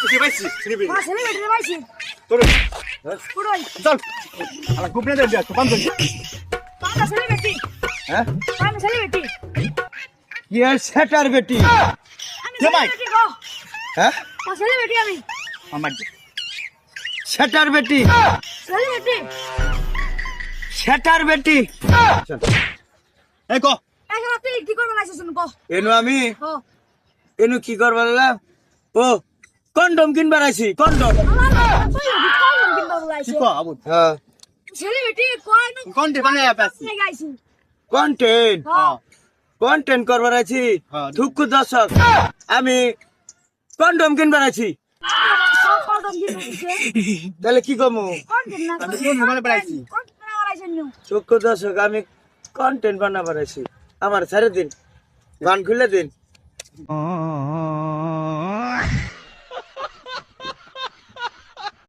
তুই পাইছি নিবি মা ছেলে বেটি পাইছি তোর পুরোই চল আলা কুপনে দে তো পাঁচ পাঁচটা ছেলে বেটি হ্যাঁ আমি ছেলে বেটি ये सेटर बेटी আমি ছেলে ভাই? বেটি গো हैं মা ছেলে বেটি আমি আমার सेटर बेटी ছেলে বেটি सेटर बेटी এই কো এখন তুই কি করবে লাইছিস শুন কো एनु आमी ও एनु की करबा लागलाम ओ কন্ডম কিনবার আইছি কন্ডম আমার তুই কি করবে কিন্তু কি লাইছিস কো আবু হ্যাঁ ছেলে বেটি কই না কোনটি বানায় পাচ্ছি নাই গাইছি কন্টেন্ট হ্যাঁ কন্টেন্ট করবার আইছি হ্যাঁ। থুকু দর্শক আমি কন্ডম কিনবার আইছি সব কলম দিয়ে দিছে তাহলে কি কমু কোন দিন না আমি কোন মানে বানাইছি? কোন দিন বানাইছেন নি থুকু দর্শক আমি কন্টেন্ট বানাবার আইছি আমার ছেড়ে দিন গান খুলে দিন